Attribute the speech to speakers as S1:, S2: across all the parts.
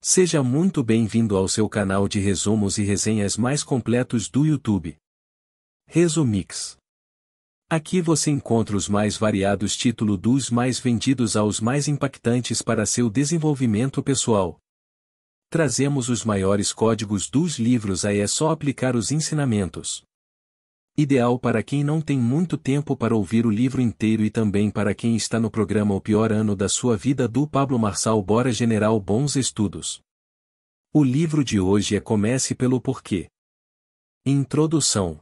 S1: Seja muito bem-vindo ao seu canal de resumos e resenhas mais completos do YouTube. Resumix. Aqui você encontra os mais variados títulos dos mais vendidos aos mais impactantes para seu desenvolvimento pessoal. Trazemos os maiores códigos dos livros, aí é só aplicar os ensinamentos. Ideal para quem não tem muito tempo para ouvir o livro inteiro e também para quem está no programa O Pior Ano da Sua Vida do Pablo Marçal. Bora general bons estudos. O livro de hoje é Comece pelo Porquê. Introdução.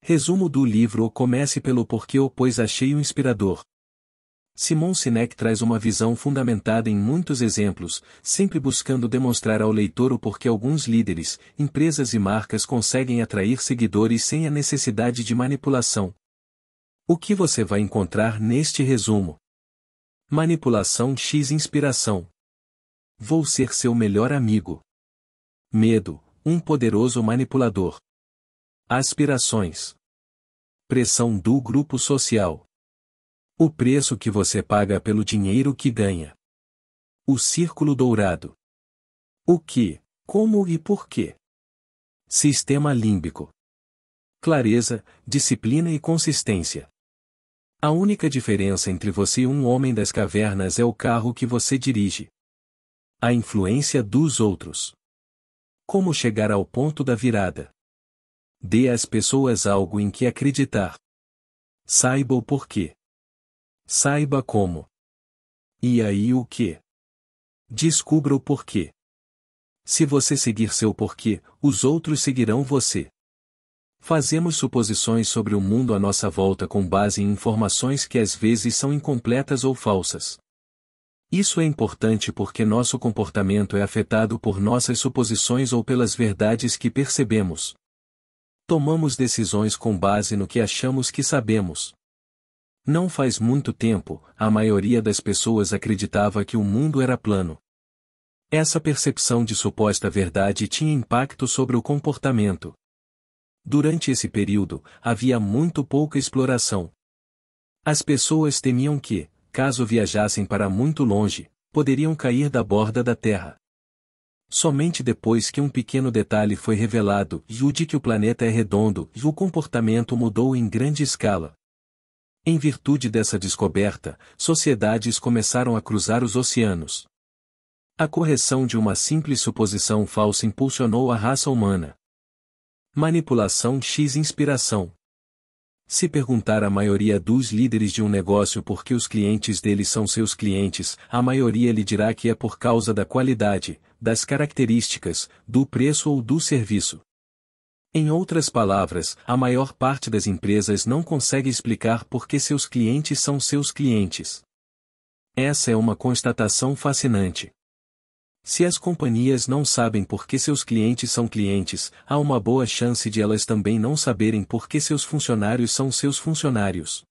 S1: Resumo do livro Comece pelo Porquê, pois achei-o inspirador. Simon Sinek traz uma visão fundamentada em muitos exemplos, sempre buscando demonstrar ao leitor o porquê alguns líderes, empresas e marcas conseguem atrair seguidores sem a necessidade de manipulação. O que você vai encontrar neste resumo? Manipulação x inspiração. Vou ser seu melhor amigo. Medo, um poderoso manipulador. Aspirações. Pressão do grupo social. O preço que você paga pelo dinheiro que ganha. O círculo dourado. O que, como e por quê. Sistema límbico. Clareza, disciplina e consistência. A única diferença entre você e um homem das cavernas é o carro que você dirige. A influência dos outros. Como chegar ao ponto da virada. Dê às pessoas algo em que acreditar. Saiba o porquê. Saiba como. E aí o que? Descubra o porquê. Se você seguir seu porquê, os outros seguirão você. Fazemos suposições sobre o mundo à nossa volta com base em informações que às vezes são incompletas ou falsas. Isso é importante porque nosso comportamento é afetado por nossas suposições ou pelas verdades que percebemos. Tomamos decisões com base no que achamos que sabemos. Não faz muito tempo, a maioria das pessoas acreditava que o mundo era plano. Essa percepção de suposta verdade tinha impacto sobre o comportamento. Durante esse período, havia muito pouca exploração. As pessoas temiam que, caso viajassem para muito longe, poderiam cair da borda da Terra. Somente depois que um pequeno detalhe foi revelado, o de que o planeta é redondo, o comportamento mudou em grande escala. Em virtude dessa descoberta, sociedades começaram a cruzar os oceanos. A correção de uma simples suposição falsa impulsionou a raça humana. Manipulação x inspiração. Se perguntar à maioria dos líderes de um negócio por que os clientes deles são seus clientes, a maioria lhe dirá que é por causa da qualidade, das características, do preço ou do serviço. Em outras palavras, a maior parte das empresas não consegue explicar por que seus clientes são seus clientes. Essa é uma constatação fascinante. Se as companhias não sabem por que seus clientes são clientes, há uma boa chance de elas também não saberem por que seus funcionários são seus funcionários.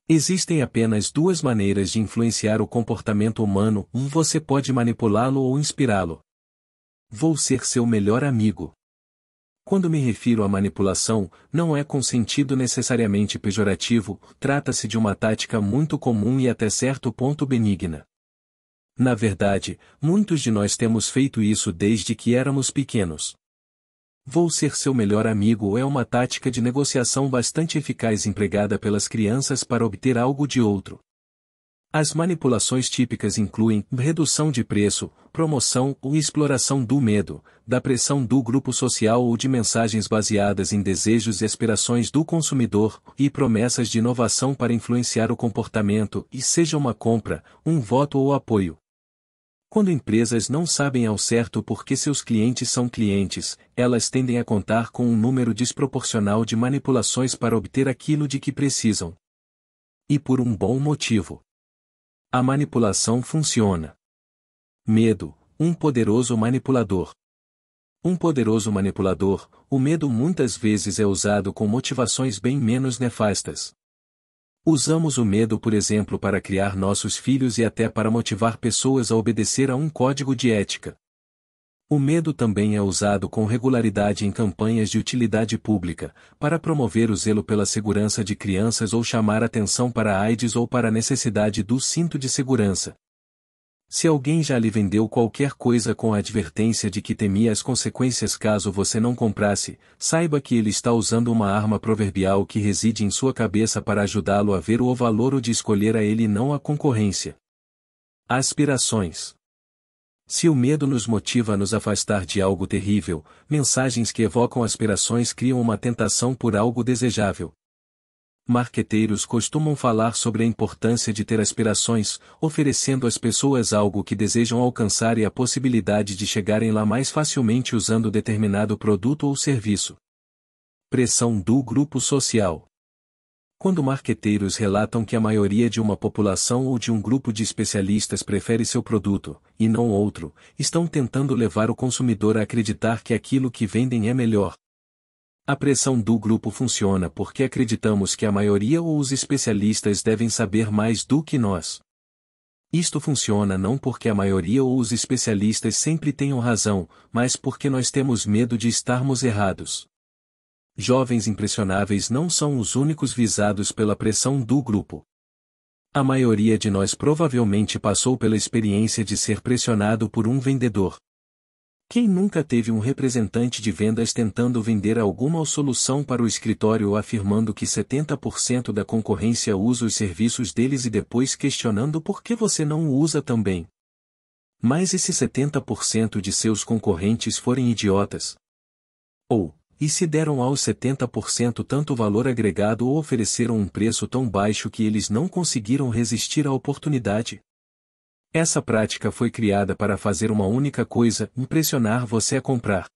S1: Existem apenas duas maneiras de influenciar o comportamento humano: você pode manipulá-lo ou inspirá-lo. Vou ser seu melhor amigo. Quando me refiro à manipulação, não é com sentido necessariamente pejorativo, trata-se de uma tática muito comum e até certo ponto benigna. Na verdade, muitos de nós temos feito isso desde que éramos pequenos. Vou ser seu melhor amigo é uma tática de negociação bastante eficaz empregada pelas crianças para obter algo de outro. As manipulações típicas incluem redução de preço, promoção ou exploração do medo, da pressão do grupo social ou de mensagens baseadas em desejos e aspirações do consumidor, e promessas de inovação para influenciar o comportamento, e seja uma compra, um voto ou apoio. Quando empresas não sabem ao certo por que seus clientes são clientes, elas tendem a contar com um número desproporcional de manipulações para obter aquilo de que precisam. E por um bom motivo. A manipulação funciona. Medo, um poderoso manipulador. Um poderoso manipulador, o medo muitas vezes é usado com motivações bem menos nefastas. Usamos o medo, por exemplo, para criar nossos filhos e até para motivar pessoas a obedecer a um código de ética. O medo também é usado com regularidade em campanhas de utilidade pública, para promover o zelo pela segurança de crianças ou chamar atenção para a AIDS ou para a necessidade do cinto de segurança. Se alguém já lhe vendeu qualquer coisa com a advertência de que temia as consequências caso você não comprasse, saiba que ele está usando uma arma proverbial que reside em sua cabeça para ajudá-lo a ver o valor ou de escolher a ele e não a concorrência. Aspirações. Se o medo nos motiva a nos afastar de algo terrível, mensagens que evocam aspirações criam uma tentação por algo desejável. Marqueteiros costumam falar sobre a importância de ter aspirações, oferecendo às pessoas algo que desejam alcançar e a possibilidade de chegarem lá mais facilmente usando determinado produto ou serviço. Pressão do grupo social. Quando marqueteiros relatam que a maioria de uma população ou de um grupo de especialistas prefere seu produto, e não outro, estão tentando levar o consumidor a acreditar que aquilo que vendem é melhor. A pressão do grupo funciona porque acreditamos que a maioria ou os especialistas devem saber mais do que nós. Isto funciona não porque a maioria ou os especialistas sempre tenham razão, mas porque nós temos medo de estarmos errados. Jovens impressionáveis não são os únicos visados pela pressão do grupo. A maioria de nós provavelmente passou pela experiência de ser pressionado por um vendedor. Quem nunca teve um representante de vendas tentando vender alguma solução para o escritório ou afirmando que 70% da concorrência usa os serviços deles e depois questionando por que você não o usa também? Mas e se 70% de seus concorrentes forem idiotas? Ou, e se deram aos 70% tanto valor agregado ou ofereceram um preço tão baixo que eles não conseguiram resistir à oportunidade? Essa prática foi criada para fazer uma única coisa: impressionar você a comprar.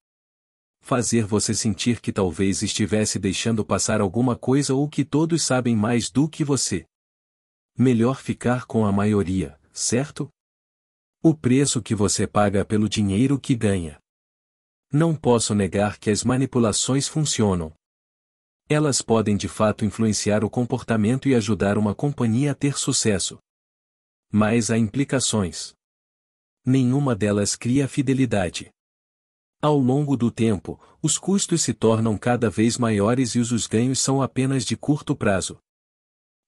S1: Fazer você sentir que talvez estivesse deixando passar alguma coisa ou que todos sabem mais do que você. Melhor ficar com a maioria, certo? O preço que você paga pelo dinheiro que ganha. Não posso negar que as manipulações funcionam. Elas podem de fato influenciar o comportamento e ajudar uma companhia a ter sucesso. Mas há implicações. Nenhuma delas cria fidelidade. Ao longo do tempo, os custos se tornam cada vez maiores e os ganhos são apenas de curto prazo.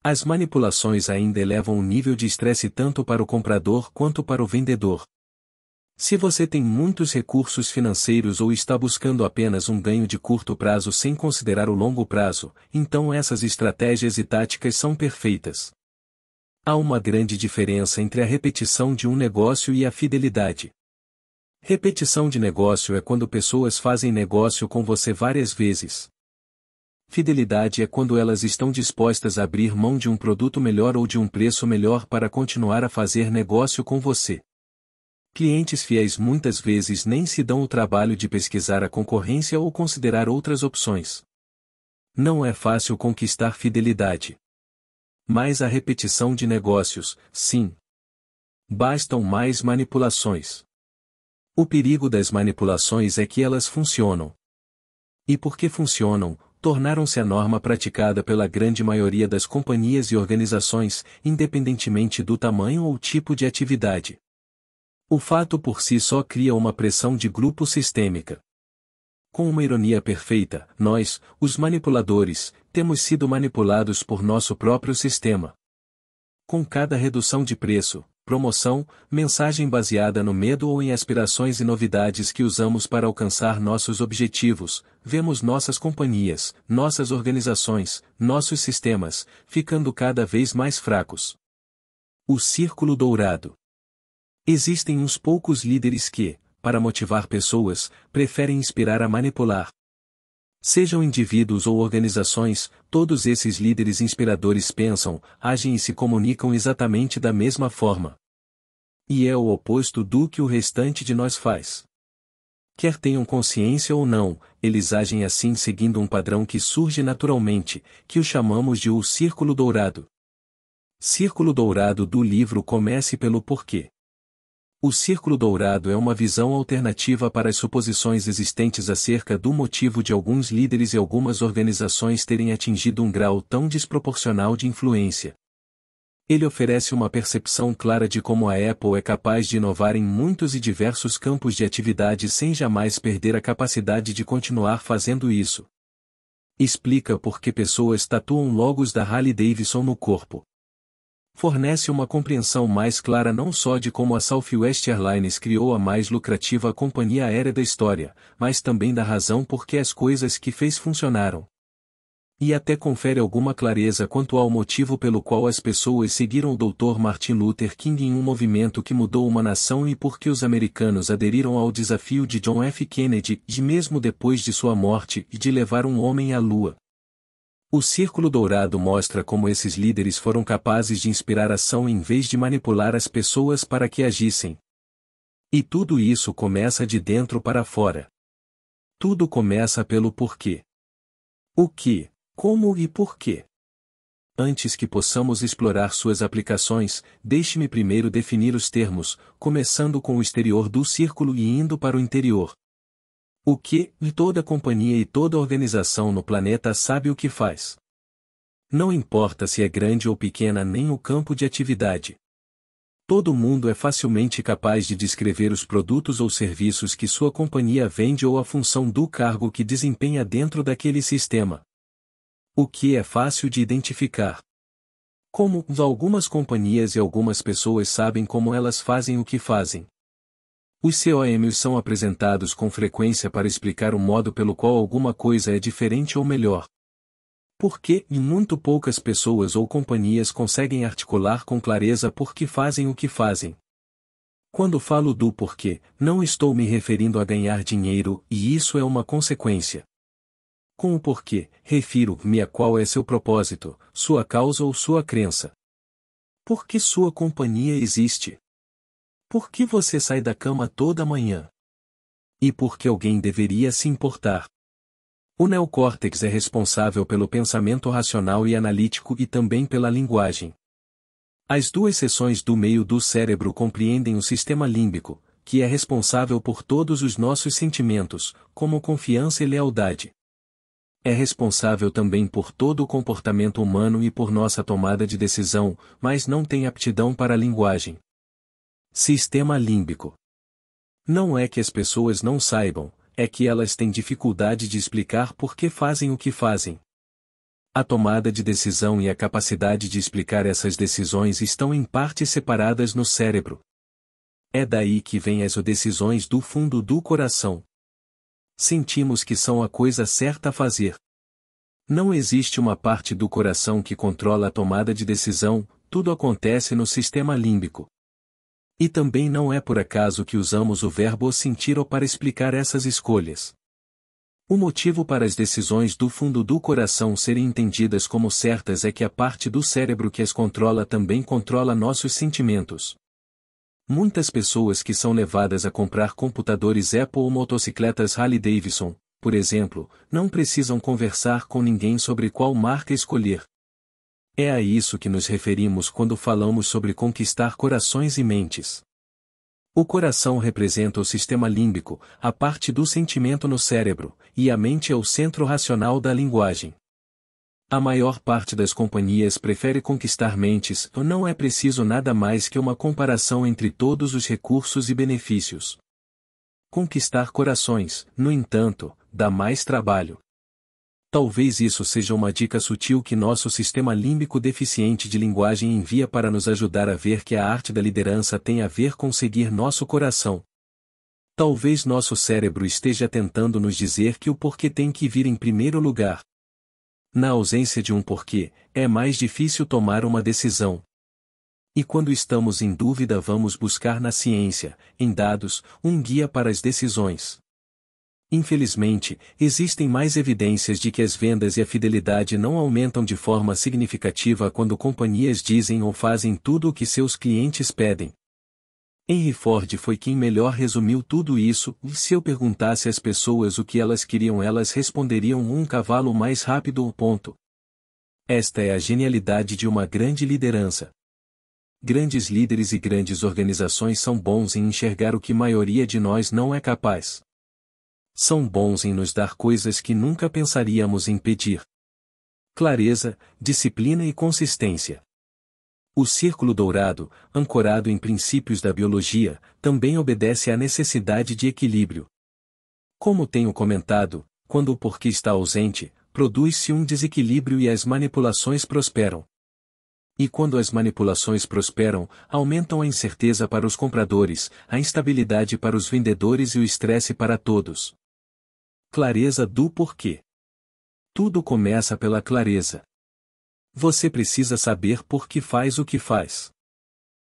S1: As manipulações ainda elevam o nível de estresse tanto para o comprador quanto para o vendedor. Se você tem muitos recursos financeiros ou está buscando apenas um ganho de curto prazo sem considerar o longo prazo, então essas estratégias e táticas são perfeitas. Há uma grande diferença entre a repetição de um negócio e a fidelidade. Repetição de negócio é quando pessoas fazem negócio com você várias vezes. Fidelidade é quando elas estão dispostas a abrir mão de um produto melhor ou de um preço melhor para continuar a fazer negócio com você. Clientes fiéis muitas vezes nem se dão o trabalho de pesquisar a concorrência ou considerar outras opções. Não é fácil conquistar fidelidade. Mas a repetição de negócios, sim. Bastam mais manipulações. O perigo das manipulações é que elas funcionam. E porque funcionam, tornaram-se a norma praticada pela grande maioria das companhias e organizações, independentemente do tamanho ou tipo de atividade. O fato por si só cria uma pressão de grupo sistêmica. Com uma ironia perfeita, nós, os manipuladores, temos sido manipulados por nosso próprio sistema. Com cada redução de preço, promoção, mensagem baseada no medo ou em aspirações e novidades que usamos para alcançar nossos objetivos, vemos nossas companhias, nossas organizações, nossos sistemas, ficando cada vez mais fracos. O círculo dourado. Existem uns poucos líderes que, para motivar pessoas, preferem inspirar a manipular. Sejam indivíduos ou organizações, todos esses líderes inspiradores pensam, agem e se comunicam exatamente da mesma forma. E é o oposto do que o restante de nós faz. Quer tenham consciência ou não, eles agem assim seguindo um padrão que surge naturalmente, que o chamamos de o Círculo Dourado. Círculo Dourado do livro Comece pelo Porquê. O Círculo Dourado é uma visão alternativa para as suposições existentes acerca do motivo de alguns líderes e algumas organizações terem atingido um grau tão desproporcional de influência. Ele oferece uma percepção clara de como a Apple é capaz de inovar em muitos e diversos campos de atividade sem jamais perder a capacidade de continuar fazendo isso. Explica por que pessoas tatuam logos da Harley-Davidson no corpo. Fornece uma compreensão mais clara não só de como a Southwest Airlines criou a mais lucrativa companhia aérea da história, mas também da razão por que as coisas que fez funcionaram. E até confere alguma clareza quanto ao motivo pelo qual as pessoas seguiram o Dr. Martin Luther King em um movimento que mudou uma nação e por que os americanos aderiram ao desafio de John F. Kennedy, de mesmo depois de sua morte, de levar um homem à Lua. O Círculo Dourado mostra como esses líderes foram capazes de inspirar ação em vez de manipular as pessoas para que agissem. E tudo isso começa de dentro para fora. Tudo começa pelo porquê. O que, como e por quê. Antes que possamos explorar suas aplicações, deixe-me primeiro definir os termos, começando com o exterior do círculo e indo para o interior. O que, e toda companhia e toda organização no planeta sabe o que faz. Não importa se é grande ou pequena nem o campo de atividade. Todo mundo é facilmente capaz de descrever os produtos ou serviços que sua companhia vende ou a função do cargo que desempenha dentro daquele sistema. O que é fácil de identificar. Como algumas companhias e algumas pessoas sabem como elas fazem o que fazem. Os COMs são apresentados com frequência para explicar o modo pelo qual alguma coisa é diferente ou melhor. Porque, e muito poucas pessoas ou companhias conseguem articular com clareza por que fazem o que fazem. Quando falo do porquê, não estou me referindo a ganhar dinheiro, e isso é uma consequência. Com o porquê, refiro-me a qual é seu propósito, sua causa ou sua crença. Por que sua companhia existe? Por que você sai da cama toda manhã? E por que alguém deveria se importar? O neocórtex é responsável pelo pensamento racional e analítico e também pela linguagem. As duas seções do meio do cérebro compreendem o sistema límbico, que é responsável por todos os nossos sentimentos, como confiança e lealdade. É responsável também por todo o comportamento humano e por nossa tomada de decisão, mas não tem aptidão para a linguagem. Sistema límbico. Não é que as pessoas não saibam, é que elas têm dificuldade de explicar por que fazem o que fazem. A tomada de decisão e a capacidade de explicar essas decisões estão em partes separadas no cérebro. É daí que vêm as decisões do fundo do coração. Sentimos que são a coisa certa a fazer. Não existe uma parte do coração que controla a tomada de decisão, tudo acontece no sistema límbico. E também não é por acaso que usamos o verbo sentir para explicar essas escolhas. O motivo para as decisões do fundo do coração serem entendidas como certas é que a parte do cérebro que as controla também controla nossos sentimentos. Muitas pessoas que são levadas a comprar computadores Apple ou motocicletas Harley-Davidson, por exemplo, não precisam conversar com ninguém sobre qual marca escolher. É a isso que nos referimos quando falamos sobre conquistar corações e mentes. O coração representa o sistema límbico, a parte do sentimento no cérebro, e a mente é o centro racional da linguagem. A maior parte das companhias prefere conquistar mentes, ou não é preciso nada mais que uma comparação entre todos os recursos e benefícios. Conquistar corações, no entanto, dá mais trabalho. Talvez isso seja uma dica sutil que nosso sistema límbico deficiente de linguagem envia para nos ajudar a ver que a arte da liderança tem a ver com seguir nosso coração. Talvez nosso cérebro esteja tentando nos dizer que o porquê tem que vir em primeiro lugar. Na ausência de um porquê, é mais difícil tomar uma decisão. E quando estamos em dúvida, vamos buscar na ciência, em dados, um guia para as decisões. Infelizmente, existem mais evidências de que as vendas e a fidelidade não aumentam de forma significativa quando companhias dizem ou fazem tudo o que seus clientes pedem. Henry Ford foi quem melhor resumiu tudo isso, e se eu perguntasse às pessoas o que elas queriam, elas responderiam um cavalo mais rápido ou ponto. Esta é a genialidade de uma grande liderança. Grandes líderes e grandes organizações são bons em enxergar o que a maioria de nós não é capaz. São bons em nos dar coisas que nunca pensaríamos em pedir. Clareza, disciplina e consistência. O círculo dourado, ancorado em princípios da biologia, também obedece à necessidade de equilíbrio. Como tenho comentado, quando o porquê está ausente, produz-se um desequilíbrio e as manipulações prosperam. E quando as manipulações prosperam, aumentam a incerteza para os compradores, a instabilidade para os vendedores e o estresse para todos. Clareza do porquê. Tudo começa pela clareza. Você precisa saber por que faz o que faz.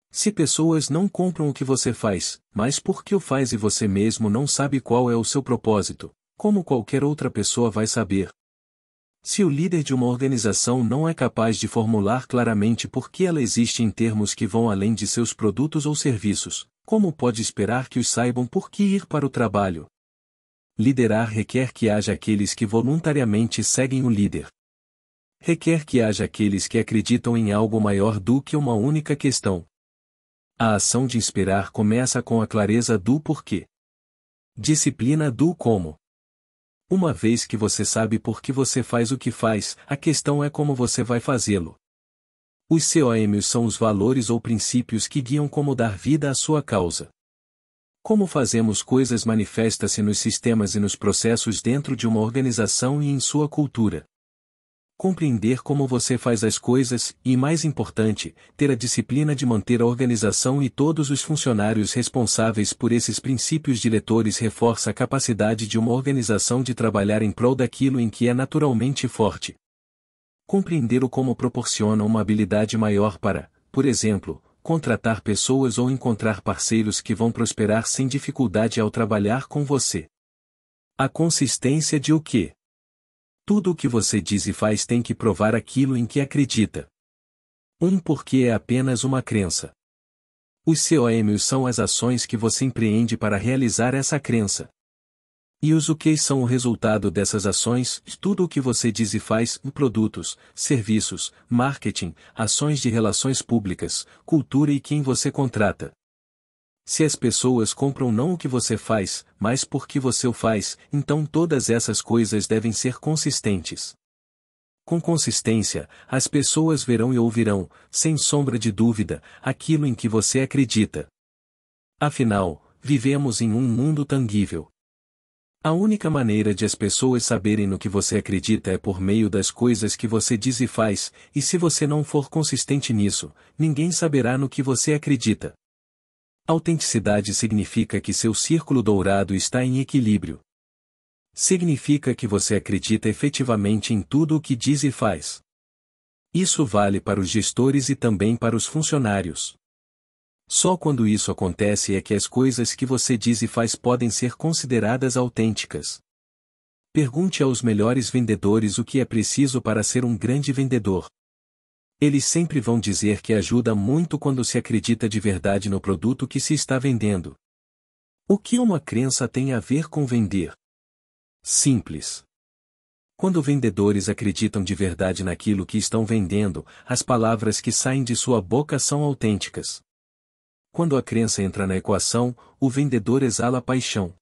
S1: Se pessoas não compram o que você faz, mas por que o faz e você mesmo não sabe qual é o seu propósito, como qualquer outra pessoa vai saber? Se o líder de uma organização não é capaz de formular claramente por que ela existe em termos que vão além de seus produtos ou serviços, como pode esperar que os saibam por que ir para o trabalho? Liderar requer que haja aqueles que voluntariamente seguem o líder. Requer que haja aqueles que acreditam em algo maior do que uma única questão. A ação de inspirar começa com a clareza do porquê. Disciplina do como. Uma vez que você sabe por que você faz o que faz, a questão é como você vai fazê-lo. Os COMs são os valores ou princípios que guiam como dar vida à sua causa. Como fazemos coisas manifesta-se nos sistemas e nos processos dentro de uma organização e em sua cultura. Compreender como você faz as coisas, e mais importante, ter a disciplina de manter a organização e todos os funcionários responsáveis por esses princípios diretores reforça a capacidade de uma organização de trabalhar em prol daquilo em que é naturalmente forte. Compreender o como proporciona uma habilidade maior para, por exemplo, contratar pessoas ou encontrar parceiros que vão prosperar sem dificuldade ao trabalhar com você. A consistência de o quê? Tudo o que você diz e faz tem que provar aquilo em que acredita. Porquê é apenas uma crença. Os COMs são as ações que você empreende para realizar essa crença. E os o que são o resultado dessas ações, tudo o que você diz e faz, produtos, serviços, marketing, ações de relações públicas, cultura e quem você contrata. Se as pessoas compram não o que você faz, mas porque você o faz, então todas essas coisas devem ser consistentes. Com consistência, as pessoas verão e ouvirão, sem sombra de dúvida, aquilo em que você acredita. Afinal, vivemos em um mundo tangível. A única maneira de as pessoas saberem no que você acredita é por meio das coisas que você diz e faz, e se você não for consistente nisso, ninguém saberá no que você acredita. Autenticidade significa que seu círculo dourado está em equilíbrio. Significa que você acredita efetivamente em tudo o que diz e faz. Isso vale para os gestores e também para os funcionários. Só quando isso acontece é que as coisas que você diz e faz podem ser consideradas autênticas. Pergunte aos melhores vendedores o que é preciso para ser um grande vendedor. Eles sempre vão dizer que ajuda muito quando se acredita de verdade no produto que se está vendendo. O que uma crença tem a ver com vender? Simples. Quando vendedores acreditam de verdade naquilo que estão vendendo, as palavras que saem de sua boca são autênticas. Quando a crença entra na equação, o vendedor exala paixão.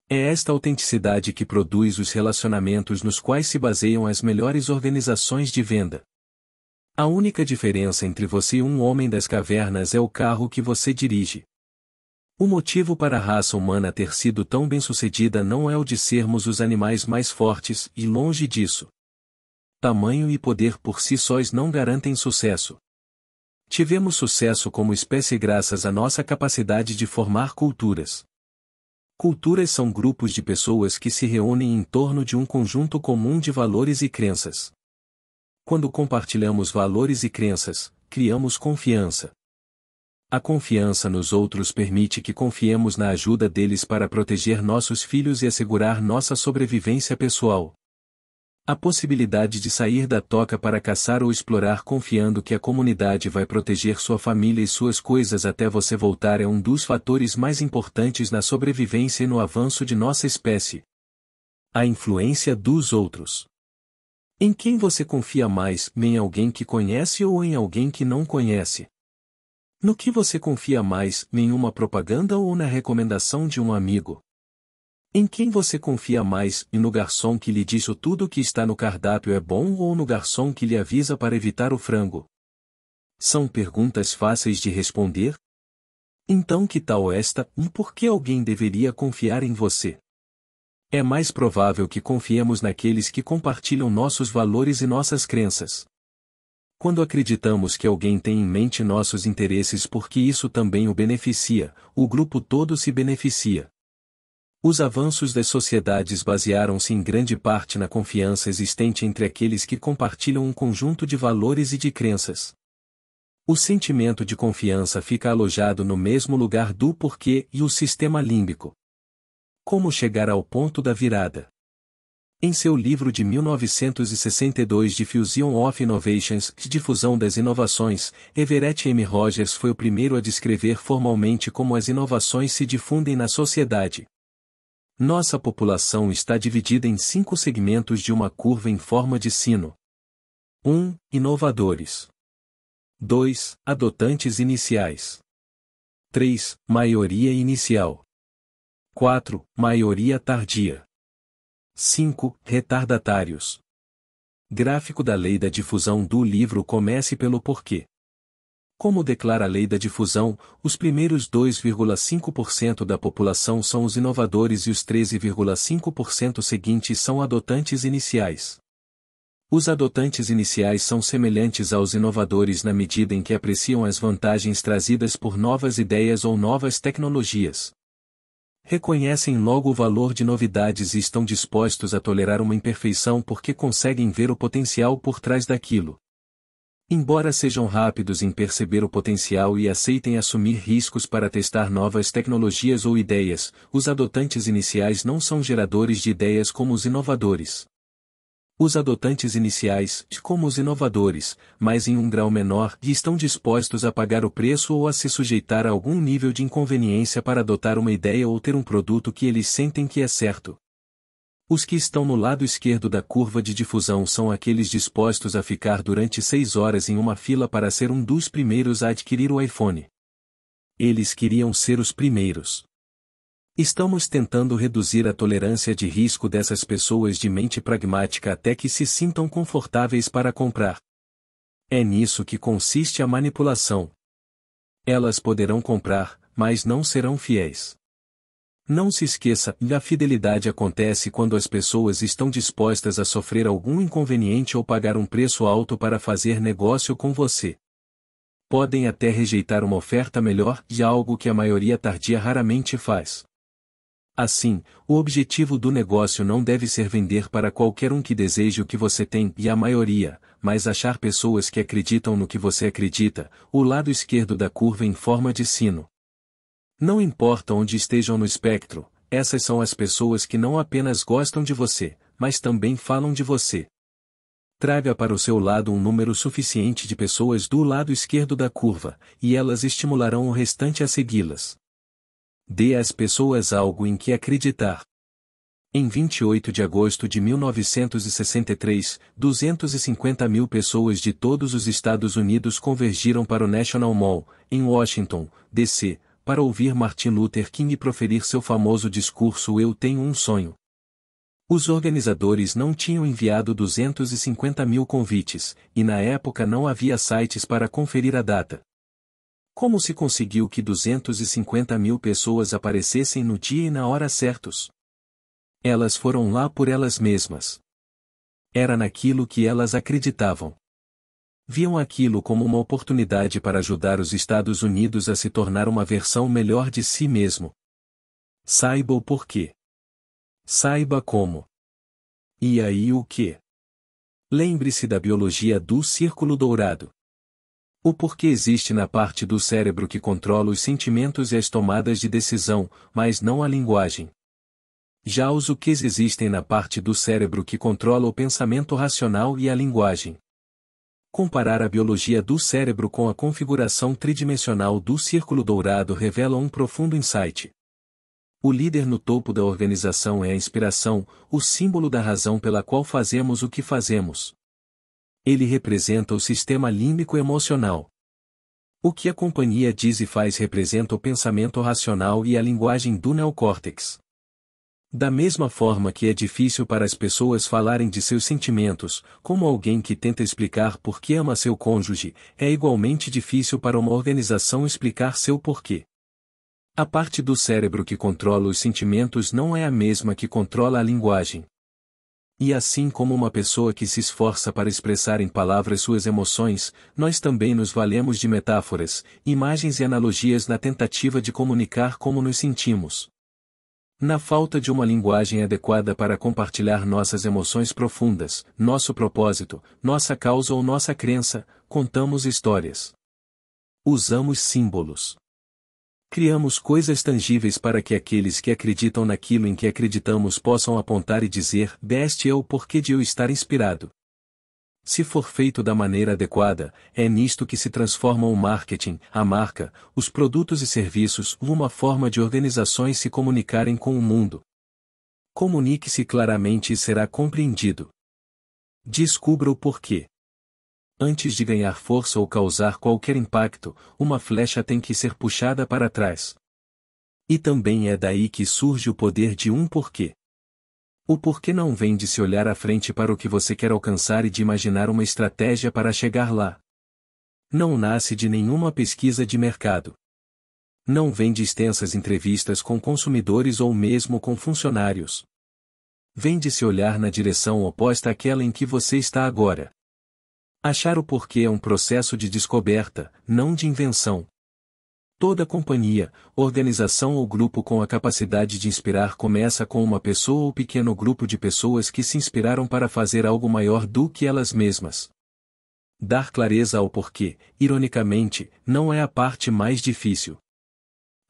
S1: É esta autenticidade que produz os relacionamentos nos quais se baseiam as melhores organizações de venda. A única diferença entre você e um homem das cavernas é o carro que você dirige. O motivo para a raça humana ter sido tão bem-sucedida não é o de sermos os animais mais fortes, e longe disso. Tamanho e poder por si sós não garantem sucesso. Tivemos sucesso como espécie graças à nossa capacidade de formar culturas. Culturas são grupos de pessoas que se reúnem em torno de um conjunto comum de valores e crenças. Quando compartilhamos valores e crenças, criamos confiança. A confiança nos outros permite que confiemos na ajuda deles para proteger nossos filhos e assegurar nossa sobrevivência pessoal. A possibilidade de sair da toca para caçar ou explorar confiando que a comunidade vai proteger sua família e suas coisas até você voltar é um dos fatores mais importantes na sobrevivência e no avanço de nossa espécie. A influência dos outros. Em quem você confia mais, em alguém que conhece ou em alguém que não conhece? No que você confia mais, em uma propaganda ou na recomendação de um amigo? Em quem você confia mais, no garçom que lhe diz tudo o que está no cardápio é bom ou no garçom que lhe avisa para evitar o frango? São perguntas fáceis de responder? Então que tal esta, por que alguém deveria confiar em você? É mais provável que confiemos naqueles que compartilham nossos valores e nossas crenças. Quando acreditamos que alguém tem em mente nossos interesses porque isso também o beneficia, o grupo todo se beneficia. Os avanços das sociedades basearam-se em grande parte na confiança existente entre aqueles que compartilham um conjunto de valores e de crenças. O sentimento de confiança fica alojado no mesmo lugar do porquê e o sistema límbico. Como chegar ao ponto da virada? Em seu livro de 1962 Diffusion of Innovations, Difusão das Inovações, Everett M. Rogers foi o primeiro a descrever formalmente como as inovações se difundem na sociedade. Nossa população está dividida em 5 segmentos de uma curva em forma de sino. 1. Inovadores. 2. Adotantes iniciais. 3. Maioria inicial. 4. Maioria tardia. 5. Retardatários. Gráfico da lei da difusão do livro. Comece pelo porquê. Como declara a lei da difusão, os primeiros 2,5% da população são os inovadores e os 13,5% seguintes são adotantes iniciais. Os adotantes iniciais são semelhantes aos inovadores na medida em que apreciam as vantagens trazidas por novas ideias ou novas tecnologias. Reconhecem logo o valor de novidades e estão dispostos a tolerar uma imperfeição porque conseguem ver o potencial por trás daquilo. Embora sejam rápidos em perceber o potencial e aceitem assumir riscos para testar novas tecnologias ou ideias, os adotantes iniciais não são geradores de ideias como os inovadores. Os adotantes iniciais, como os inovadores, mas em um grau menor, estão dispostos a pagar o preço ou a se sujeitar a algum nível de inconveniência para adotar uma ideia ou ter um produto que eles sentem que é certo. Os que estão no lado esquerdo da curva de difusão são aqueles dispostos a ficar durante 6 horas em uma fila para ser um dos primeiros a adquirir o iPhone. Eles queriam ser os primeiros. Estamos tentando reduzir a tolerância de risco dessas pessoas de mente pragmática até que se sintam confortáveis para comprar. É nisso que consiste a manipulação. Elas poderão comprar, mas não serão fiéis. Não se esqueça, a fidelidade acontece quando as pessoas estão dispostas a sofrer algum inconveniente ou pagar um preço alto para fazer negócio com você. Podem até rejeitar uma oferta melhor, de algo que a maioria tardia raramente faz. Assim, o objetivo do negócio não deve ser vender para qualquer um que deseje o que você tem e a maioria, mas achar pessoas que acreditam no que você acredita, o lado esquerdo da curva em forma de sino. Não importa onde estejam no espectro, essas são as pessoas que não apenas gostam de você, mas também falam de você. Traga para o seu lado um número suficiente de pessoas do lado esquerdo da curva, e elas estimularão o restante a segui-las. Dê às pessoas algo em que acreditar. Em 28 de agosto de 1963, 250 mil pessoas de todos os Estados Unidos convergiram para o National Mall, em Washington, D.C., para ouvir Martin Luther King proferir seu famoso discurso Eu Tenho um Sonho. Os organizadores não tinham enviado 250 mil convites, e na época não havia sites para conferir a data. Como se conseguiu que 250 mil pessoas aparecessem no dia e na hora certos? Elas foram lá por elas mesmas. Era naquilo que elas acreditavam. Viam aquilo como uma oportunidade para ajudar os Estados Unidos a se tornar uma versão melhor de si mesmo. Saiba o porquê. Saiba como. E aí o que? Lembre-se da biologia do círculo dourado. O porquê existe na parte do cérebro que controla os sentimentos e as tomadas de decisão, mas não a linguagem. Já os quês existem na parte do cérebro que controla o pensamento racional e a linguagem. Comparar a biologia do cérebro com a configuração tridimensional do círculo dourado revela um profundo insight. O líder no topo da organização é a inspiração, o símbolo da razão pela qual fazemos o que fazemos. Ele representa o sistema límbico emocional. O que a companhia diz e faz representa o pensamento racional e a linguagem do neocórtex. Da mesma forma que é difícil para as pessoas falarem de seus sentimentos, como alguém que tenta explicar por que ama seu cônjuge, é igualmente difícil para uma organização explicar seu porquê. A parte do cérebro que controla os sentimentos não é a mesma que controla a linguagem. E assim como uma pessoa que se esforça para expressar em palavras suas emoções, nós também nos valemos de metáforas, imagens e analogias na tentativa de comunicar como nos sentimos. Na falta de uma linguagem adequada para compartilhar nossas emoções profundas, nosso propósito, nossa causa ou nossa crença, contamos histórias. Usamos símbolos. Criamos coisas tangíveis para que aqueles que acreditam naquilo em que acreditamos possam apontar e dizer: "Este é o porquê de eu estar inspirado." Se for feito da maneira adequada, é nisto que se transforma o marketing, a marca, os produtos e serviços, uma forma de organizações se comunicarem com o mundo. Comunique-se claramente e será compreendido. Descubra o porquê. Antes de ganhar força ou causar qualquer impacto, uma flecha tem que ser puxada para trás. E também é daí que surge o poder de um porquê. O porquê não vem de se olhar à frente para o que você quer alcançar e de imaginar uma estratégia para chegar lá. Não nasce de nenhuma pesquisa de mercado. Não vem de extensas entrevistas com consumidores ou mesmo com funcionários. Vem de se olhar na direção oposta àquela em que você está agora. Achar o porquê é um processo de descoberta, não de invenção. Toda companhia, organização ou grupo com a capacidade de inspirar começa com uma pessoa ou pequeno grupo de pessoas que se inspiraram para fazer algo maior do que elas mesmas. Dar clareza ao porquê, ironicamente, não é a parte mais difícil.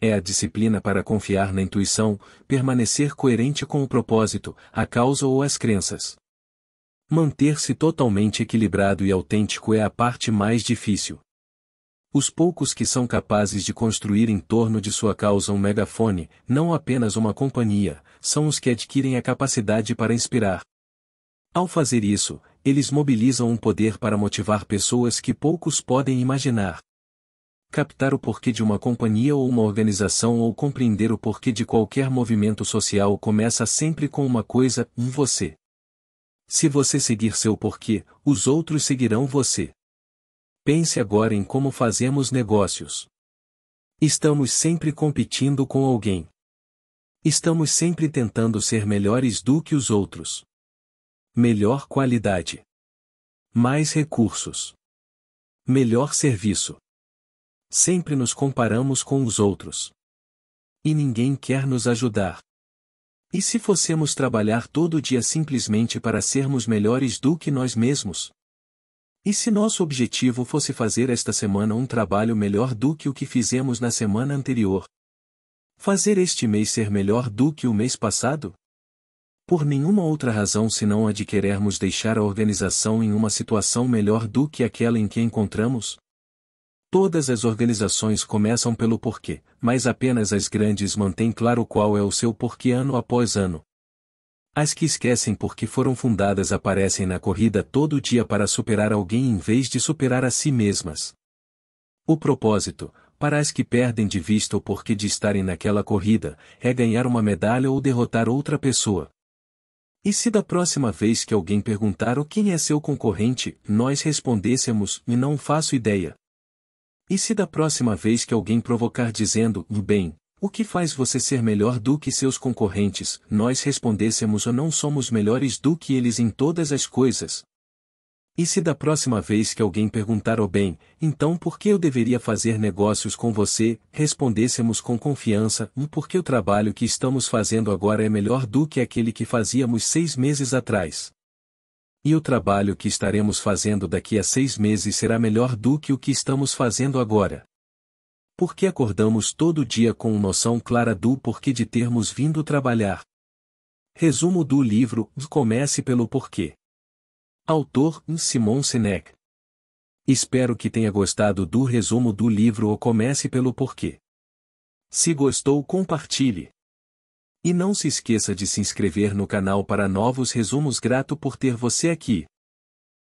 S1: É a disciplina para confiar na intuição, permanecer coerente com o propósito, a causa ou as crenças. Manter-se totalmente equilibrado e autêntico é a parte mais difícil. Os poucos que são capazes de construir em torno de sua causa um megafone, não apenas uma companhia, são os que adquirem a capacidade para inspirar. Ao fazer isso, eles mobilizam um poder para motivar pessoas que poucos podem imaginar. Captar o porquê de uma companhia ou uma organização ou compreender o porquê de qualquer movimento social começa sempre com uma coisa: você. Se você seguir seu porquê, os outros seguirão você. Pense agora em como fazemos negócios. Estamos sempre competindo com alguém. Estamos sempre tentando ser melhores do que os outros. Melhor qualidade. Mais recursos. Melhor serviço. Sempre nos comparamos com os outros. E ninguém quer nos ajudar. E se fossemos trabalhar todo dia simplesmente para sermos melhores do que nós mesmos? E se nosso objetivo fosse fazer esta semana um trabalho melhor do que o que fizemos na semana anterior? Fazer este mês ser melhor do que o mês passado? Por nenhuma outra razão senão a de querermos deixar a organização em uma situação melhor do que aquela em que encontramos? Todas as organizações começam pelo porquê, mas apenas as grandes mantêm claro qual é o seu porquê ano após ano. As que esquecem por que foram fundadas aparecem na corrida todo dia para superar alguém em vez de superar a si mesmas. O propósito, para as que perdem de vista o porquê de estarem naquela corrida, é ganhar uma medalha ou derrotar outra pessoa. E se da próxima vez que alguém perguntar o quem é seu concorrente, nós respondêssemos: não faço ideia? E se da próxima vez que alguém provocar dizendo: bem, o que faz você ser melhor do que seus concorrentes, nós respondêssemos: ou não somos melhores do que eles em todas as coisas? E se da próxima vez que alguém perguntar: oh bem, então por que eu deveria fazer negócios com você, respondêssemos com confiança: porque o trabalho que estamos fazendo agora é melhor do que aquele que fazíamos 6 meses atrás. E o trabalho que estaremos fazendo daqui a 6 meses será melhor do que o que estamos fazendo agora. Porque acordamos todo dia com noção clara do porquê de termos vindo trabalhar. Resumo do livro: Comece pelo porquê. Autor: Simon Sinek. Espero que tenha gostado do resumo do livro O Comece pelo Porquê. Se gostou, compartilhe. E não se esqueça de se inscrever no canal para novos resumos. Grato por ter você aqui.